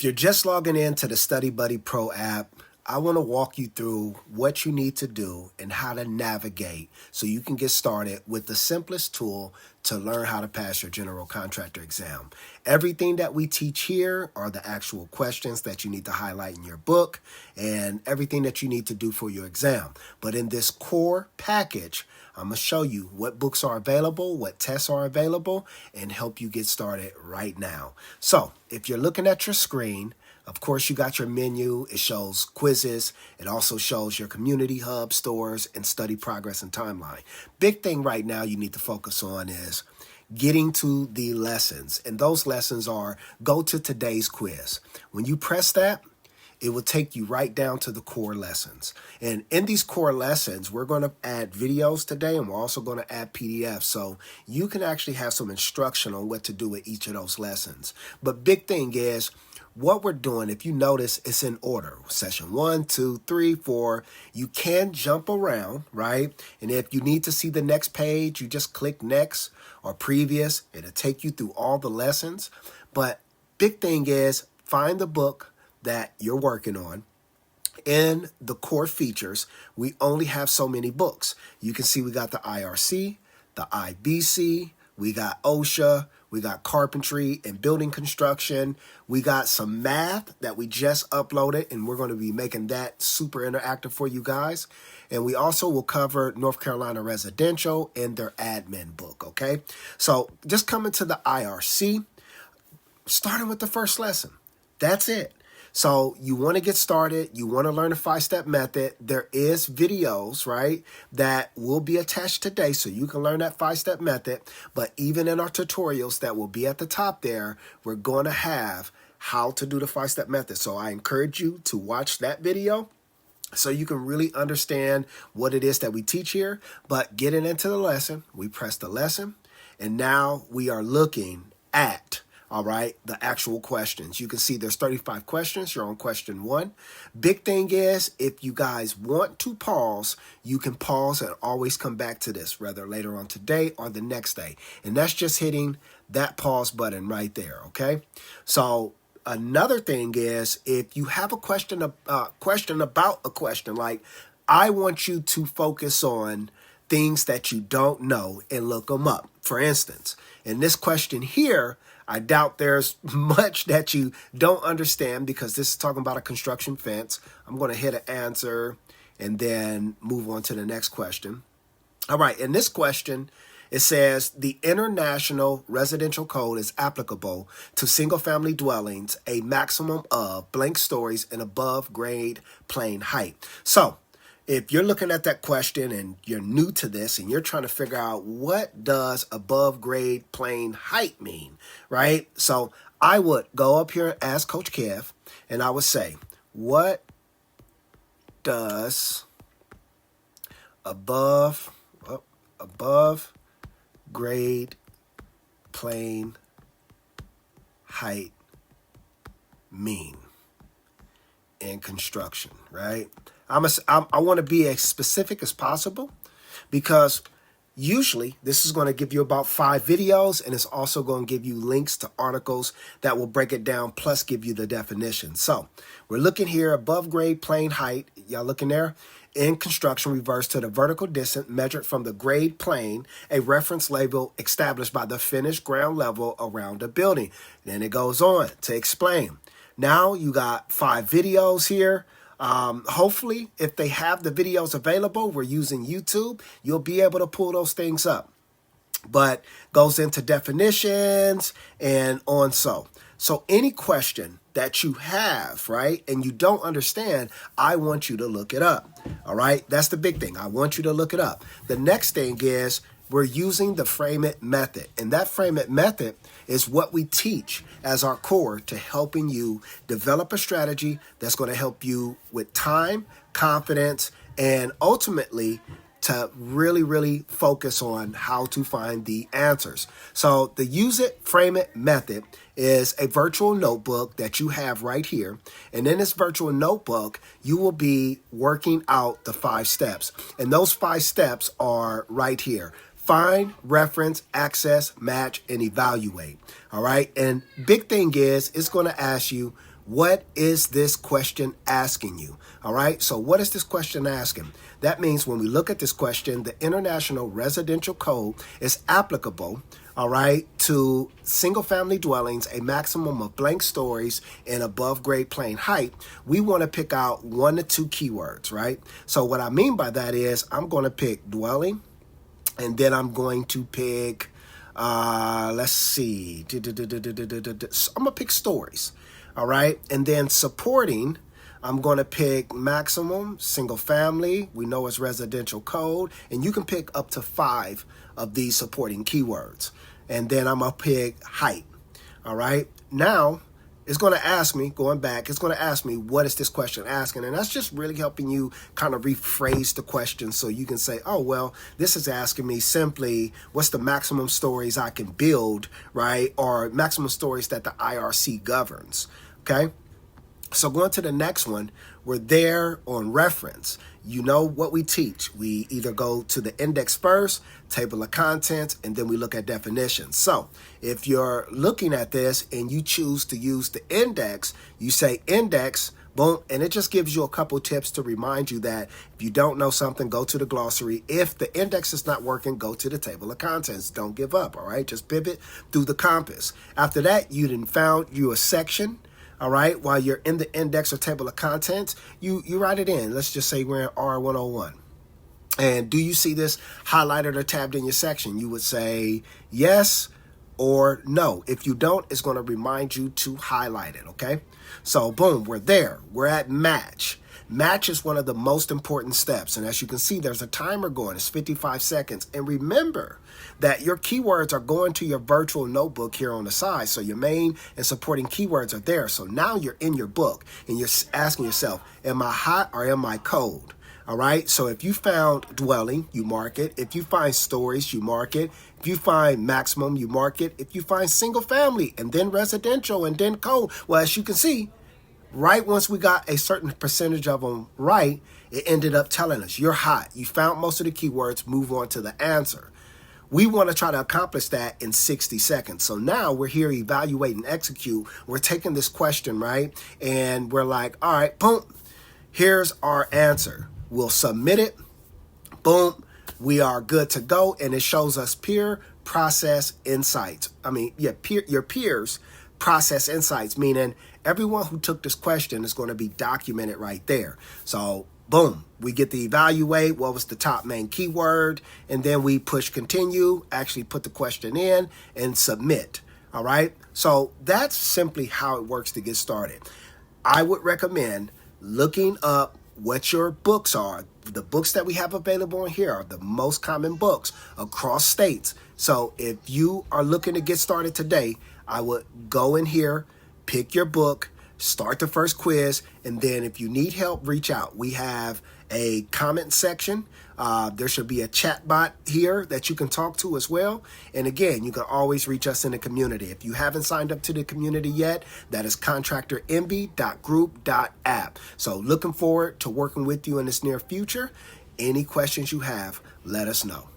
you're just logging into the Study Buddy Pro app, I want to walk you through what you need to do and how to navigate so you can get started with the simplest tool to learn how to pass your general contractor exam. Everything that we teach here are the actual questions that you need to highlight in your book and everything that you need to do for your exam. But in this core package, I'm going to show you what books are available, what tests are available, and help you get started right now. So if you're looking at your screen, of course, you got your menu. It shows quizzes. It also shows your community hub, stores, and study progress and timeline. Big thing right now you need to focus on is getting to the lessons. And those lessons are go to today's quiz. When you press that, it will take you right down to the core lessons. And in these core lessons, we're going to add videos today, and we're also going to add PDFs. So you can actually have some instruction on what to do with each of those lessons. But big thing is, what we're doing, if you notice, it's in order. Session 1, 2, 3, 4. You can jump around, right? And if you need to see the next page, you just click next or previous. It'll take you through all the lessons. But big thing is, find the book that you're working on. In the core features, we only have so many books. You can see we got the IRC, the IBC, we got OSHA, we got carpentry and building construction. We got some math that we just uploaded, and we're going to be making that super interactive for you guys. And we also will cover North Carolina residential and their admin book, okay? So just coming to the IRC, starting with the first lesson. That's it. So you want to get started. You want to learn a 5-step method. There is videos, right, that will be attached today so you can learn that 5-step method. But even in our tutorials that will be at the top there, we're going to have how to do the 5-step method. So I encourage you to watch that video so you can really understand what it is that we teach here. But getting into the lesson, we press the lesson, and now we are looking at all right, the actual questions. You can see there's 35 questions. You're on question 1. Big thing is, if you guys want to pause, you can pause and always come back to this, whether later on today or the next day. And that's just hitting that pause button right there, okay? So another thing is, if you have a question about a question, like I want you to focus on things that you don't know and look them up. For instance, in this question here, I doubt there's much that you don't understand because this is talking about a construction fence. I'm going to hit an answer and then move on to the next question. All right, in this question, it says the International Residential Code is applicable to single-family dwellings, a maximum of blank stories and above grade plane height. So if you're looking at that question and you're new to this and you're trying to figure out what does above grade plane height mean, right? So I would go up here and ask Coach Kev, and I would say, what does above grade plane height mean in construction, right? I want to be as specific as possible because usually this is going to give you about 5 videos, and it's also going to give you links to articles that will break it down plus give you the definition. So we're looking here, above grade plane height. Y'all looking there? In construction refers to the vertical distance measured from the grade plane, a reference label established by the finished ground level around a building. Then it goes on to explain. Now you got 5 videos here. Hopefully, if they have the videos available, we're using YouTube, you'll be able to pull those things up. But goes into definitions and on so. So any question that you have, right, and you don't understand, I want you to look it up. All right, that's the big thing. I want you to look it up. The next thing is we're using the frame it method, and that frame it method is what we teach as our core to helping you develop a strategy that's going to help you with time, confidence, and ultimately to really, really focus on how to find the answers. So the use it, frame it method is a virtual notebook that you have right here. And in this virtual notebook, you will be working out the 5 steps. And those 5 steps are right here. Find, reference, access, match, and evaluate. All right. And big thing is it's going to ask you, What is this question asking you? All right, so what is this question asking? That means when we look at this question, the International Residential Code is applicable, all right, to single family dwellings, a maximum of blank stories and above grade plane height. We want to pick out 1 to 2 keywords, right? So what I mean by that is I'm going to pick dwelling, and then I'm going to pick, let's see, I'm going to pick stories. All right. And then supporting, I'm going to pick maximum, single family. We know it's residential code. And you can pick up to 5 of these supporting keywords. And then I'm going to pick height. All right. Now, it's going to ask me, going back, it's going to ask me, what is this question asking? And that's just really helping you kind of rephrase the question so you can say, oh, well, this is asking me simply, what's the maximum stories I can build, right? Or maximum stories that the IRC governs. Okay, so going to the next one, we're there on reference. You know what we teach. We either go to the index first, table of contents, and then we look at definitions. So if you're looking at this and you choose to use the index, you say index, boom, and it just gives you a couple tips to remind you that if you don't know something, go to the glossary. If the index is not working, go to the table of contents. Don't give up, all right? Just pivot through the compass. After that, you then found you a section. All right, while you're in the index or table of contents, you write it in. Let's just say we're in R101. And do you see this highlighted or tabbed in your section? You would say yes or no. If you don't, it's going to remind you to highlight it, okay? So boom, we're there. We're at match. Match is one of the most important steps. And as you can see, there's a timer going. It's 55 seconds. And remember that your keywords are going to your virtual notebook here on the side. So your main and supporting keywords are there. So now you're in your book and you're asking yourself, am I hot or am I cold? All right. So if you found dwelling, you mark it. If you find stories, you mark it. If you find maximum, you mark it. If you find single family and then residential and then cold, well, as you can see, right once we got a certain percentage of them right, it ended up telling us you're hot. You found most of the keywords, move on to the answer. We want to try to accomplish that in 60 seconds. So now we're here, evaluate and execute. We're taking this question, right? And we're like, all right, boom, here's our answer. We'll submit it. Boom, we are good to go. And it shows us peer process insights. Your peers process insights, meaning everyone who took this question is going to be documented right there. So boom, we get to evaluate what was the top main keyword, and then we push continue, actually put the question in and submit. All right. So that's simply how it works to get started. I would recommend looking up what your books are. The books that we have available in here are the most common books across states. So if you are looking to get started today, I would go in here, pick your book, start the first quiz, and then if you need help, reach out. We have a comment section. There should be a chat bot here that you can talk to as well. And again, you can always reach us in the community. If you haven't signed up to the community yet, that is contractorenvy.group.app. So looking forward to working with you in this near future. Any questions you have, let us know.